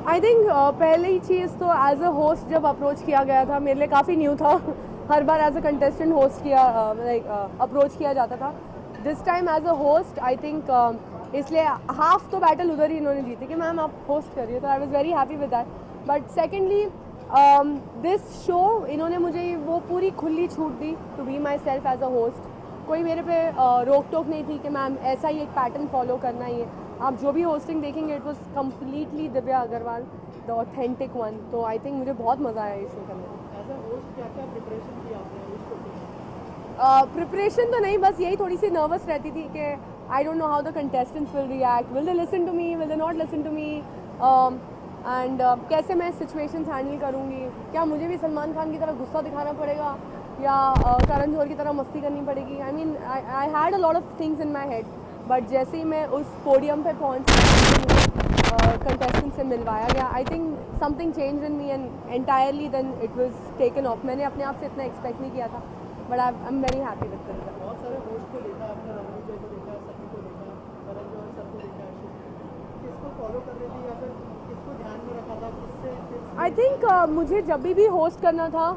I think पहली चीज़ तो एज अ होस्ट जब अप्रोच किया गया था मेरे लिए काफ़ी न्यू था हर बार एज अ कंटेस्टेंट होस्ट किया अप्रोच किया जाता था. This time as a host I think इसलिए हाफ तो बैटल उधर ही इन्होंने जीती कि मैम आप होस्ट करिए, तो I was very happy with that. But secondly this show इन्होंने मुझे वो पूरी खुली छूट दी to be myself as a host. कोई मेरे पे रोक टोक नहीं थी कि मैम ऐसा ही एक पैटर्न फॉलो करना ही है. आप जो भी होस्टिंग देखेंगे it was completely Divya Agarwal, the authentic one. तो आई थिंक मुझे बहुत मज़ा आया इस शो करने में. एज अ होस्ट क्या क्या प्रिपरेशन की आपने इस शो के? प्रिपरेशन तो नहीं, बस यही थोड़ी सी नर्वस रहती थी कि I don't know how the contestants will react, will they listen to me, will they not listen to me, and कैसे मैं सिचुएशंस हैंडल करूँगी. क्या मुझे भी सलमान खान की तरह गुस्सा दिखाना पड़ेगा या करण जौहर की तरह मस्ती करनी पड़ेगी. I mean I had a lot of things in my head. But जैसे ही मैं उस पोडियम पे पहुंच कंटेस्टेंट से मिलवाया गया, I think something change in me and entirely then it was taken off. मैंने अपने आप से इतना एक्सपेक्ट नहीं किया था, but I am very happy with it. बहुत सारे होस्ट को देखा आपने, रणवीर को देखा, सनी को देखा, करण जौहर सर को देखा. किसको फॉलो कर रही थी या फिर किसको ध्यान में रखा था? किससे? आई थिंक मुझे जब भी होस्ट करना था,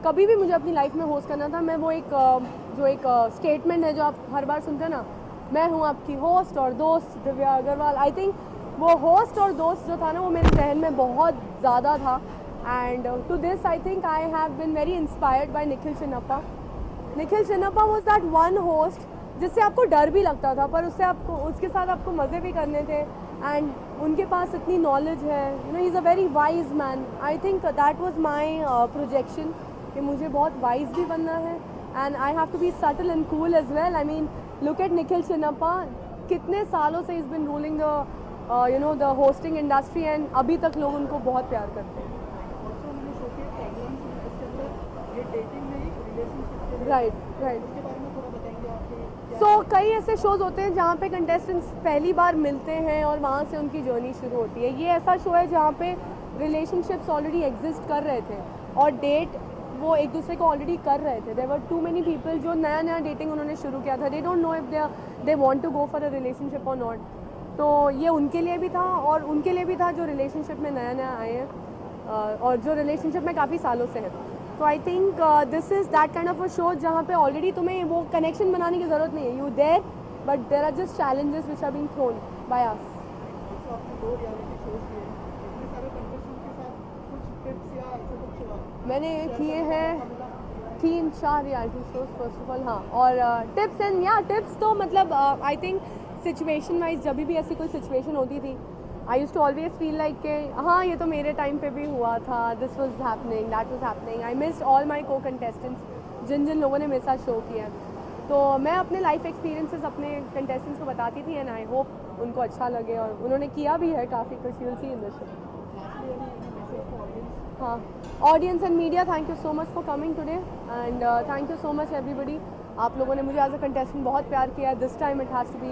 कभी भी मुझे अपनी लाइफ में होस्ट करना था, मैं वो एक स्टेटमेंट है जो आप हर बार सुनते हैं ना, मैं हूँ आपकी होस्ट और दोस्त दिव्या अग्रवाल. आई थिंक वो होस्ट और दोस्त जो था ना वो मेरे जहन में बहुत ज़्यादा था. And to this I think I have been very inspired by Nikhil Chinnappa. Nikhil Chinnappa was that one host जिससे आपको डर भी लगता था, पर उसके साथ आपको मज़े भी करने थे. एंड उनके पास इतनी नॉलेज है, you know he is a very wise man. I think that was my projection कि मुझे बहुत वाइज भी बनना है and I have to be subtle and cool as well. I mean look at Nikhil Chinnappa, कितने सालों से is been ruling the hosting industry and अभी तक लोग उनको बहुत प्यार करते हैं. राइट. सो कई ऐसे शोज़ होते हैं जहाँ पे कंटेस्टेंट्स पहली बार मिलते हैं और वहाँ से उनकी जर्नी शुरू होती है. ये ऐसा शो है जहाँ पे रिलेशनशिप्स ऑलरेडी एग्जिस्ट कर रहे थे और डेट वो एक दूसरे को ऑलरेडी कर रहे थे. There were too many people जो नया डेटिंग उन्होंने शुरू किया था. They don't know if they want to go for a relationship और नॉट. तो ये उनके लिए भी था और उनके लिए भी था जो रिलेशनशिप में नया आए हैं और जो रिलेशनशिप में काफ़ी सालों से है. तो I think this is that kind of a show जहाँ पे ऑलरेडी तुम्हें वो कनेक्शन बनाने की ज़रूरत नहीं है. You there but there are just challenges which are being thrown by us. मैंने किए हैं 3-4 reality shows first of all. हाँ, और टिप्स एंड टिप्स तो मतलब आई थिंक सिचुएशन वाइज जब भी ऐसी कोई सिचुएशन होती थी I used to always feel like के हाँ ये तो मेरे टाइम पे भी हुआ था, this was happening, that was happening. I missed all my को कंटेस्टेंट्स जिन लोगों ने मेरे साथ शो किया. तो मैं अपने लाइफ एक्सपीरियंसेस अपने कंटेस्टेंट्स को बताती थी एंड आई होप उनको अच्छा लगे और उन्होंने किया भी है काफ़ी कुछ. You will see in the show. any message for audience? हाँ, audience and media, thank you so much for coming today and thank you so much everybody. आप लोगों ने मुझे एज अ कंटेस्टेंट बहुत प्यार किया। This time it has to be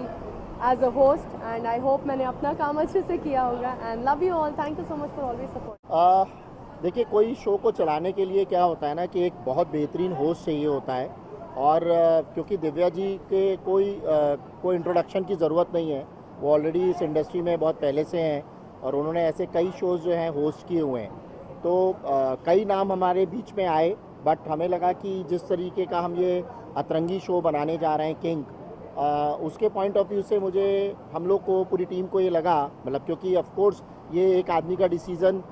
as a host and I hope मैंने अपना काम अच्छे से किया होगा and love you all, thank you so much for always support. देखिए, कोई शो को चलाने के लिए क्या होता है ना कि एक बहुत बेहतरीन होस्ट चाहिए होता है। और क्योंकि दिव्या जी के कोई इंट्रोडक्शन की ज़रूरत नहीं है, वो ऑलरेडी इस इंडस्ट्री में बहुत पहले से हैं और उन्होंने ऐसे कई शोज़ जो हैं होस्ट किए हुए हैं। तो कई नाम हमारे बीच में आए, बट हमें लगा कि जिस तरीके का हम ये अतरंगी शो बनाने जा रहे हैं किंग, उसके पॉइंट ऑफ व्यू से हम लोग को, पूरी टीम को ये लगा, मतलब क्योंकि ऑफ कोर्स ये एक आदमी का डिसीज़न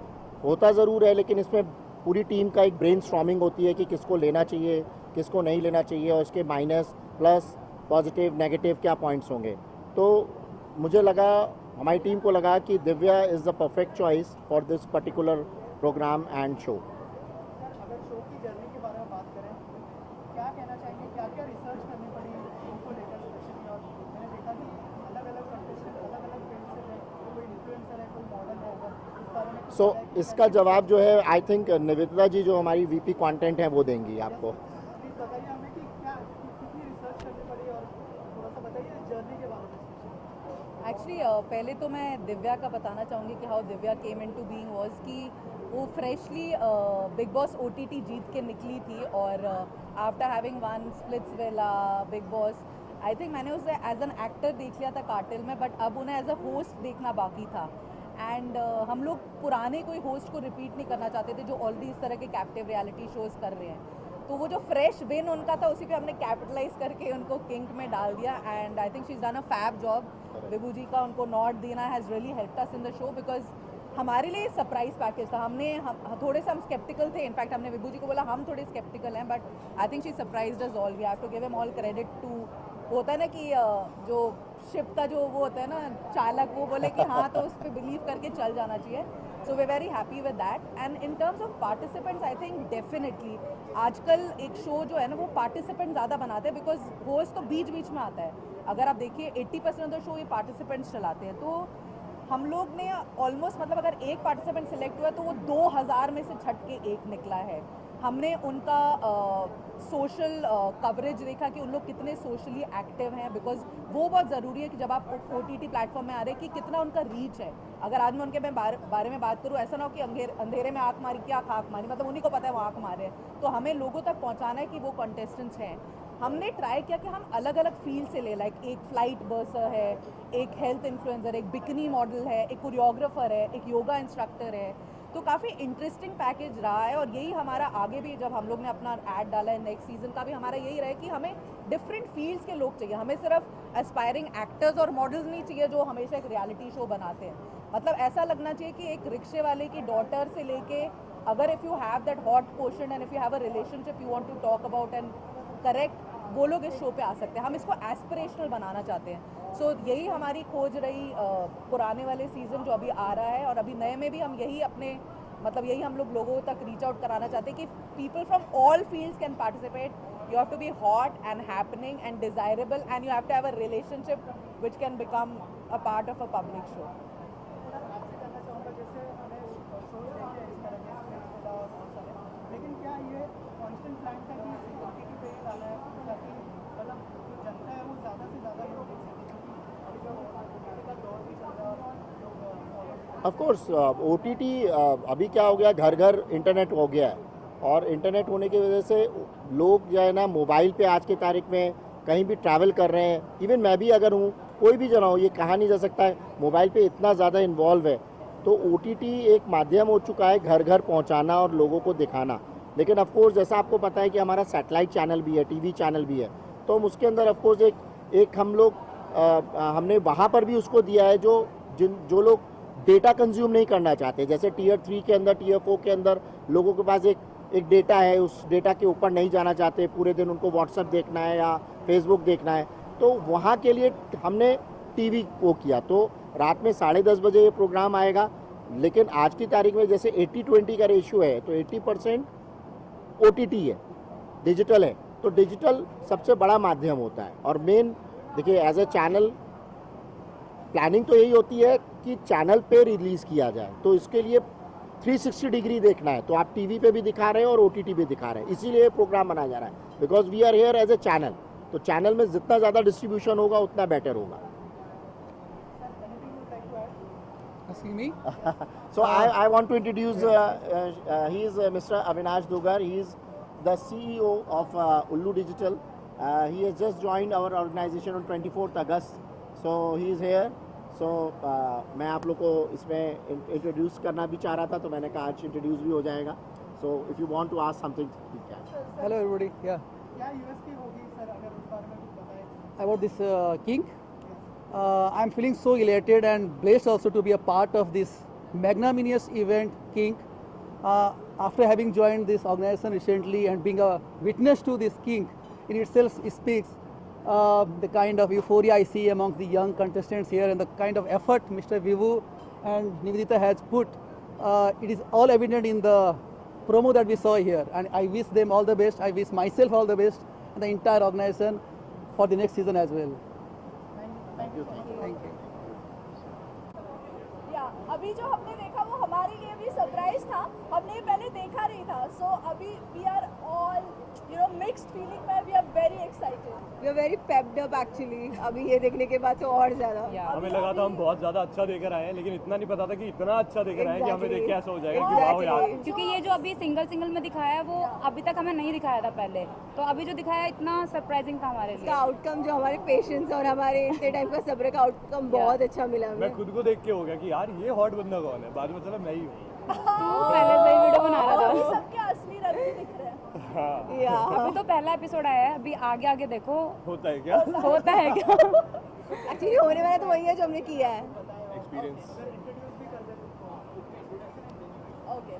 होता ज़रूर है, लेकिन इसमें पूरी टीम का एक ब्रेनस्टॉर्मिंग होती है कि किसको लेना चाहिए, किसको नहीं लेना चाहिए और इसके माइनस प्लस पॉजिटिव नेगेटिव क्या पॉइंट्स होंगे। तो मुझे लगा, हमारी टीम को लगा कि Divya is the perfect choice for this particular program and show. अगर शो की जर्नी के बारे में बात करें, क्या कहना चाहेंगे, क्या क्या रिसर्च करनी पड़ी इनको लेकर स्पेशली? और मैंने देखा कि अलग अलग कंटेस्टेंट अलग अलग फील्ड से हैं, कोई इन्फ्लुएंसर है, कोई मॉडल है, अगर इस बारे में कुछ सो बताएं कि इसका जवाब जो है आई थिंक निवेदिता जी जो हमारी वीपी कंटेंट हैं वो देंगी आपको। प्लीज़ बताइए हमें कि क्या कितनी रिसर्च करनी पड़ी और थोड़ा सा बताइए जर्नी के बारे में स्पेशली। एक्चुअली पहले तो मैं दिव्या का बताना चाहूँगी कि how Divya came in to being was कि वो फ्रेशली बिग बॉस OTT जीत के निकली थी और after having one Splitsvilla Bigg Boss, I think मैंने उसे एज एन एक्टर देख लिया था कार्टेल में, बट अब उन्हें एज अ होस्ट देखना बाकी था। एंड हम लोग पुराने कोई होस्ट को रिपीट नहीं करना चाहते थे जो ऑलरेडी इस तरह के कैप्टिव रियलिटी शोज़ कर रहे हैं। तो वो जो फ्रेश विन उनका था उसी पे हमने कैपिटलाइज करके उनको किंग में डाल दिया and I think she is done a fab job. Vibhu ji का उनको नॉट देना has really helped us in the show because हमारे लिए सरप्राइज पैकेज था। हम थोड़े से हम स्केप्टिकल थे, इनफैक्ट हमने विभू जी को बोला हम थोड़े स्केप्टिकल हैं, but I think she surprised us all. We have to give him all credit to, होता है ना कि जो शिप का जो वो होता है ना चालक, वो बोले कि हाँ तो उस पर बिलीव करके चल जाना चाहिए। So we very happy with that. And in terms of participants I think definitely आजकल एक शो जो है ना वो पार्टिसिपेंट ज़्यादा बनाते हैं बिकॉज होस्ट तो बीच बीच में आता है। अगर आप देखिए 80% ऑफ द शो ये पार्टिसिपेंट्स चलाते हैं। तो हम लोग ने ऑलमोस्ट, मतलब अगर एक पार्टिसिपेंट सिलेक्ट हुआ तो वो 2000 में से छट के एक निकला है। हमने उनका सोशल कवरेज देखा कि उन लोग कितने सोशली एक्टिव हैं, बिकॉज वो बहुत ज़रूरी है कि जब आप OTT प्लेटफॉर्म में आ रहे हैं कि कितना उनका रीच है। अगर आज मैं उनके बारे में बात करूँ, ऐसा ना हो कि अंधेरे में आँख मारी, क्या आँख मारी, मतलब उन्हीं को पता है वो आँख मारे हैं। तो हमें लोगों तक पहुँचाना है कि वो कंटेस्टेंट्स हैं। हमने ट्राई किया कि हम अलग अलग फील्ड से ले, लाइक एक फ्लाइट बर्सर है, एक हेल्थ इन्फ्लुएंसर, एक बिकनी मॉडल है, एक कोरियोग्राफर है, एक योगा इंस्ट्रक्टर है। तो काफ़ी इंटरेस्टिंग पैकेज रहा है और यही हमारा आगे भी, जब हम लोग ने अपना ऐड डाला है नेक्स्ट सीजन का भी, हमारा यही रहा है कि हमें डिफरेंट फील्ड्स के लोग चाहिए। हमें सिर्फ एस्पायरिंग एक्टर्स और मॉडल्स नहीं चाहिए जो हमेशा एक रियलिटी शो बनाते हैं। मतलब ऐसा लगना चाहिए कि एक रिक्शे वाले की डॉटर से लेके, अगर if you have that hot question and if you have a relationship you want to talk about and correct, वो लोग इस शो पे आ सकते हैं। हम इसको एस्पिरेशनल बनाना चाहते हैं। सो यही हमारी खोज रही पुराने वाले सीज़न जो अभी आ रहा है, और अभी नए में भी हम यही अपने, मतलब यही हम लोग लोगों तक रीच आउट कराना चाहते हैं कि people from all fields can participate. You have to be hot and happening and desirable and you have to have a relationship which can become a part of a public show. आपसे करना चाहूँगा, जैसे हमें shows देखे हैं इस तरह के स्पेस वाला और बहुत सारे, लेकिन क्या ये कॉन्स्टेंट प्लान था कि OTT पे ही डाला है ताकि मतलब जो जनता है वो ज़्यादा से ज़्यादा लोग देख सकें, क्योंकि अभी जो OTT का दौर भी चल रहा है और लोग फॉलो। ऑफ कोर्स OTT अभी क्या हो गया, घर घर इंटरनेट हो गया है और इंटरनेट होने की वजह से लोग जो है ना मोबाइल पे आज की तारीख में कहीं भी ट्रैवल कर रहे हैं। इवन मैं भी अगर हूँ, कोई भी जना हो, ये कहा नहीं जा सकता है, मोबाइल पे इतना ज़्यादा इन्वॉल्व है। तो OTT एक माध्यम हो चुका है घर घर पहुँचाना और लोगों को दिखाना। लेकिन ऑफ कोर्स जैसा आपको पता है कि हमारा सैटेलाइट चैनल भी है, TV चैनल भी है, तो हम उसके अंदर ऑफ कोर्स एक हम लोग हमने वहाँ पर भी उसको दिया है जो लोग डेटा कंज्यूम नहीं करना चाहते। जैसे Tier 3 के अंदर, Tier 4 के अंदर लोगों के पास एक डेटा है, उस डेटा के ऊपर नहीं जाना चाहते, पूरे दिन उनको WhatsApp देखना है या Facebook देखना है, तो वहाँ के लिए हमने TV को किया। तो रात में 10:30 बजे ये प्रोग्राम आएगा। लेकिन आज की तारीख में जैसे 80-20 का रेशियो है, तो 80% OTT है, डिजिटल है। तो डिजिटल सबसे बड़ा माध्यम होता है। और मेन देखिए, एज ए चैनल प्लानिंग तो यही होती है कि चैनल पे रिलीज़ किया जाए। तो इसके लिए 360 डिग्री देखना है तो आप टीवी पे भी दिखा रहे हैं और ओटीटी पे दिखा रहे हैं, इसीलिए ये प्रोग्राम बनाया जा रहा है, because we are here as a channel. तो चैनल में जितना ज़्यादा डिस्ट्रीब्यूशन होगा उतना बेटर होगा। Asking me? So I want to introduce, he is Mr. Avinash Dugar. He is the CEO of Ullu Digital. He has just joined our organization on 24th August. So he is here. So मैं आप लोग को इसमें introduce करना भी चाह रहा था, तो मैंने कहा आज इंट्रोड्यूस भी हो जाएगा। So if you want to ask something, you can. Hello everybody. Yeah. क्या यूएसपी होगी सर, अगर उस बारे में कुछ बताएं? About this King. I'm feeling so elated and blessed also to be a part of this magnanimous event, King. After having joined this organization recently and being a witness to this King, in itself speaks the kind of euphoria I see amongst the young contestants here and the kind of effort Mr. Vivu and Nivedita has put. It is all evident in the promo that we saw here, and I wish them all the best. I wish myself all the best and the entire organization for the next season as well. Thank you. Thank you. या अभी जो हमने देखा वो हमारे लिए भी surprise था, हमने पहले देखा नहीं था। सो अभी we are all mixed feeling में, we are very excited, we are very pepped up actually. अभी ये देखने के बाद तो और ज़्यादा हमें लगा था हम बहुत ज़्यादा अच्छा देख कर आए हैं, लेकिन इतना नहीं पता था कि इतना अच्छा देख कर आए हैं कि हमें देख के ऐसा हो जाएगा कि वाह यार। क्योंकि ये जो अभी सिंगल में दिखाया है वो अभी तक हमें नहीं दिखाया था पहले, तो अभी जो दिखाया है इतना सरप्राइजिंग था हमारे लिए। इसका आउटकम जो हमारे पेशेंस और हमारे इतने टाइम का सब्र का आउटकम बहुत अच्छा मिला हमें। मैं खुद को देख के हो गया कि यार ये हॉट बंदा कौन है, बाद में चला मैं ही हूँ। पहले से ही वीडियो बना रहा अभी था। सबके असली रंग भी दिख रहे हैं। या अभी तो पहला एपिसोड आया है, अभी आगे आगे देखो होता है क्या होता है क्या। एक्चुअली होने वाला तो वही है जो हमने किया है। Experience. Okay.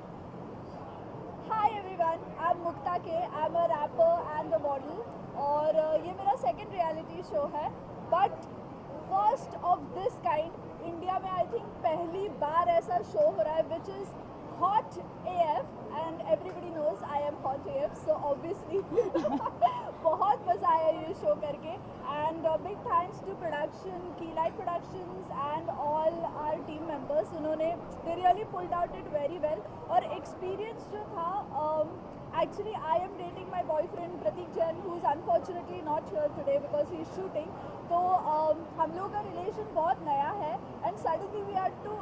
Hi everyone, I'm Mukta K. I'm a rapper and a model. और ये मेरा सेकंड रियलिटी शो है, but first of this kind India में। आई थिंक पहली बार ऐसा शो हो रहा है which is hot AF and everybody knows I am hot AF, so obviously बहुत मज़ा आया ये शो करके। And big thanks to production, keylight productions and all our team members. उन्होंने they really pulled out it very well. और experience जो था, actually I am dating my boyfriend Pratik Jain, who is unfortunately not here today because he is shooting. तो हम लोग का relation बहुत नया है, and suddenly we had to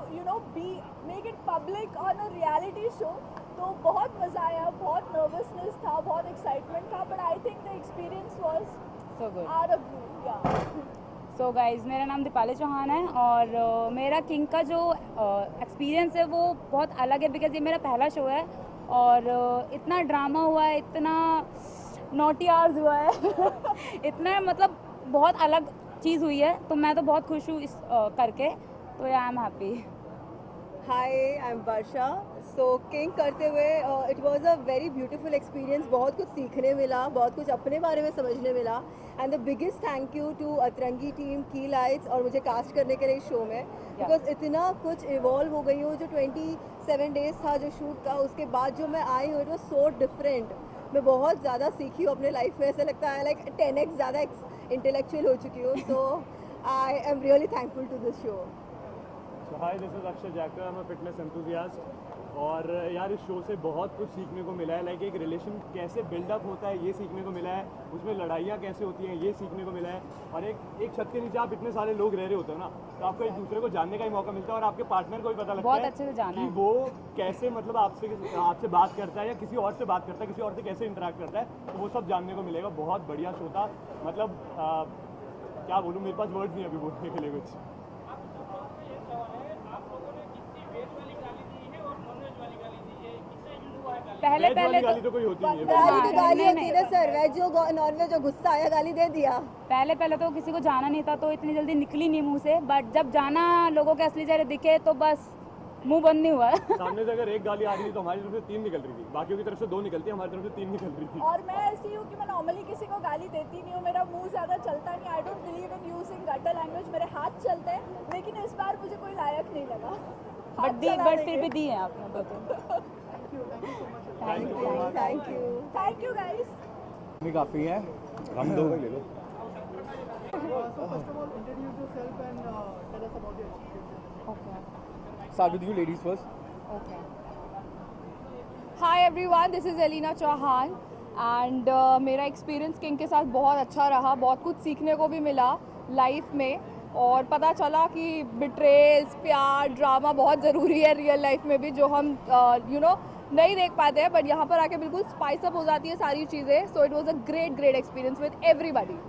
make it public on a reality show. तो बहुत मज़ा आया, बहुत नर्वसनेस था, बहुत एक्साइटमेंट था, but I think the experience was so good. Out of blue. या सो गाइज, मेरा नाम दीपाली चौहान है और मेरा किंग का जो एक्सपीरियंस है वो बहुत अलग है, बिकॉज ये मेरा पहला शो है और इतना ड्रामा हुआ है, इतना नॉटी आवर्स हुआ है इतना मतलब बहुत अलग चीज़ हुई है, तो मैं तो बहुत खुश हूँ इस करके, तो I am happy. Hi, I am Varsha. So king करते हुए it was a very beautiful experience. बहुत कुछ सीखने मिला, बहुत कुछ अपने बारे में समझने मिला, and the biggest thank you to Atrangi team, की लाइट्स और मुझे कास्ट करने के लिए इस शो में, बिकॉज इतना कुछ इवॉल्व हो गई हूँ। जो 27 डेज था जो शूट का, उसके बाद जो मैं आई हूँ इट वॉज सो डिफरेंट। मैं बहुत ज़्यादा सीखी हूँ अपने लाइफ में, ऐसा लगता है लाइक 10x ज़्यादा इंटेलेक्चुअल हो चुकी हूँ। So I am really thankful to this show. So hi, this is Akshay Jacker. I'm a fitness enthusiast. और यार इस शो से बहुत कुछ सीखने को मिला है। लाइक एक रिलेशन कैसे बिल्डअप होता है ये सीखने को मिला है, उसमें लड़ाइयाँ कैसे होती हैं ये सीखने को मिला है, और एक छत के नीचे आप इतने सारे लोग रह रहे होते हो ना, तो आपको एक दूसरे को जानने का ही मौका मिलता है और आपके पार्टनर को भी पता लगता बहुत है अच्छे से जाना कि है। वो कैसे मतलब आपसे बात करता है या किसी और से बात करता है, किसी और से कैसे इंटरेक्ट करता है, तो वो सब जानने को मिलेगा। बहुत बढ़िया शो था, मतलब क्या बोलूँ, मेरे पास वर्ड्स नहीं अभी बोलने के लिए कुछ। पहले गाली तो कोई होती नहीं है। गाली तो गाली होती है ना सर, वेज हो नॉन वेज हो, गुस्सा आया गाली दे दिया। पहले तो किसी को जाना नहीं था तो इतनी जल्दी निकली नहीं मुंह से, बट जब जाना लोगों के असली चेहरे दिखे तो बस मुंह बंद नहीं हुआ सामने से अगर एक गाली आ रही थी तो हमारी तरफ से 3 निकल रही थी, बाकियों की तरफ से 2 निकलती है, हमारी तरफ से 3 निकल रही थी। और मैं ऐसी हूँ कि मैं नॉर्मली किसी को गाली देती नहीं हूँ, मेरा मुंह ज़्यादा चलता नहीं। I don't believe in using gutter language, मेरे हाथ चलते हैं, लेकिन इस बार मुझे कोई लायक नहीं लगा। बट फिर भी दी है आपने दो तीन। Thank you so much. Thank you guys. काफ़ी है। हम दो ले लो। So first of all, introduce yourself and tell us about your experience. Okay Start with you ladies first. Okay. Hi everyone, this is Elina Chauhan and मेरा experience King के साथ बहुत अच्छा रहा। बहुत कुछ सीखने को भी मिला लाइफ में और पता चला कि बिट्रेल्स, प्यार, ड्रामा बहुत ज़रूरी है रियल लाइफ में भी, जो हम नहीं देख पाते हैं, बट यहाँ पर आके बिल्कुल स्पाइस अप हो जाती है सारी चीज़ें। So it was a great experience with everybody.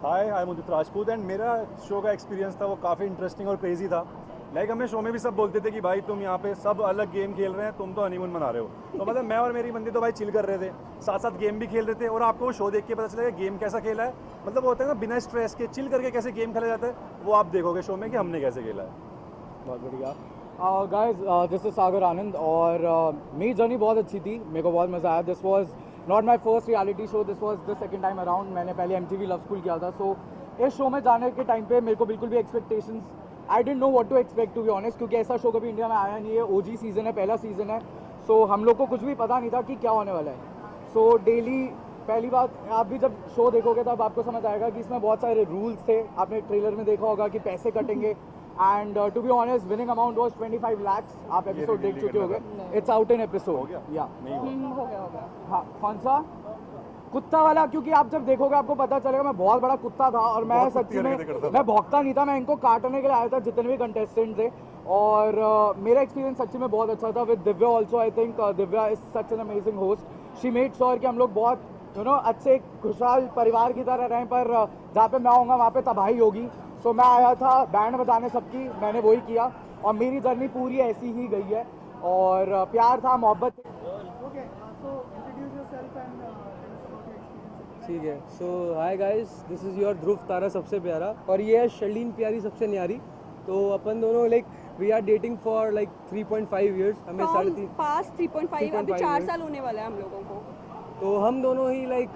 Hi, I am Udit Rajput and मेरा शो का एक्सपीरियंस था वो काफ़ी इंटरेस्टिंग और क्रेजी था। लाइक हमें शो में भी सब बोलते थे कि भाई तुम यहाँ पे सब अलग गेम खेल रहे हैं, तुम तो हनीमून मना रहे हो। तो मतलब मैं और मेरी बंदी तो भाई चिल कर रहे थे, साथ साथ गेम भी खेल रहे थे। और आपको वो शो देख के पता चलेगा गेम कैसा खेला है, मतलब वो होता है ना बिना स्ट्रेस के चिल करके कैसे गेम खेला जाता है, वो आप देखोगे शो में कि हमने कैसे खेला है। बहुत बढ़िया। गाइस, दिस इज सागर आनंद और मेरी जर्नी बहुत अच्छी थी, मेरे को बहुत मज़ा आया। This was not my first reality show, this was the second time around. मैंने पहले MTV लव स्कूल किया था। सो इस शो में जाने के टाइम पे मेरे को बिल्कुल भी expectations, I didn't know what to expect to be honest, क्योंकि ऐसा शो कभी इंडिया में आया नहीं है। OG सीज़न है, पहला सीज़न है। सो हम लोग को कुछ भी पता नहीं था कि क्या होने वाला है। सो डेली पहली बात, आप भी जब शो देखोगे तब आपको समझ आएगा कि इसमें बहुत सारे रूल्स थे। आपने ट्रेलर में देखा होगा कि पैसे कटेंगे and to be honest winning amount was 25 lakhs। आप एपिसोड देख चुके होगे, इट्स आउट इन एपिसोड। या हो गया हाँ, कौन सा कुत्ता वाला? क्योंकि आप जब देखोगे आपको पता चलेगा मैं बहुत बड़ा कुत्ता था और मैं सच्ची में मैं भौंकता नहीं था, मैं इनको काटने के लिए आया था जितने भी कंटेस्टेंट थे। और मेरा एक्सपीरियंस सच्ची में बहुत अच्छा था with Divya also. I think Divya is such an amazing host. She made sure कि हम लोग बहुत अच्छे खुशहाल परिवार की तरह रहें, पर जहाँ पे मैं आऊँगा वहाँ पे तबाही होगी। सो मैं आया था बैंड बजाने सबकी, मैंने वही किया और मेरी जर्नी पूरी ऐसी ही गई है। और प्यार था, मोहब्बत थी। Okay, so introduce yourself and tell us about your experience. ठीक है। So hi guys, this is your Dhruv Tara सबसे प्यारा और ये है शर्लीन प्यारी सबसे न्यारी। तो अपन दोनों like we are dating for like 3.5 years। हमें 3.5 पास 3.5 अभी 4 साल होने वाला है हम लोगों को। तो हम दोनों ही लाइक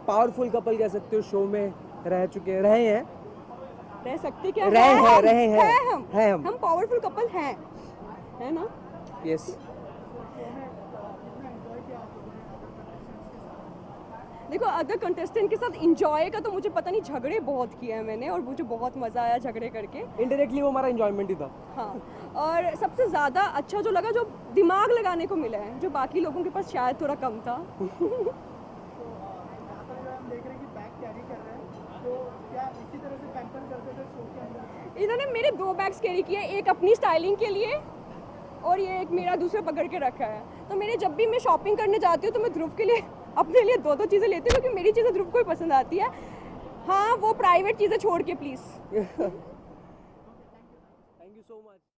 पावरफुल कपल कह सकते हो, शो में रह चुके रहे हैं। रह सकते क्या? रहे हैं हम पावरफुल कपल हैं, है ना? यस। देखो, अदर कंटेस्टेंट के साथ इंजॉय का तो मुझे पता नहीं, झगड़े बहुत किए हैं मैंने और मुझे बहुत मज़ा आया झगड़े करके। इनडायरेक्टली वो हमारा एंजॉयमेंट ही था। हाँ, और सबसे ज़्यादा अच्छा जो लगा, जो दिमाग लगाने को मिला है, जो बाकी लोगों के पास शायद थोड़ा कम था। इन्होंने मेरे 2 बैग्स कैरी किए, एक अपनी स्टाइलिंग के लिए और ये एक मेरा दूसरा पकड़ के रखा है। तो मेरे जब भी मैं शॉपिंग करने जाती हूँ तो मैं ध्रुव के लिए अपने लिए 2-2 चीज़ें लेती हूँ, क्योंकि मेरी चीज़ें ध्रुव को ही पसंद आती है। हाँ, वो प्राइवेट चीज़ें छोड़ के प्लीज़।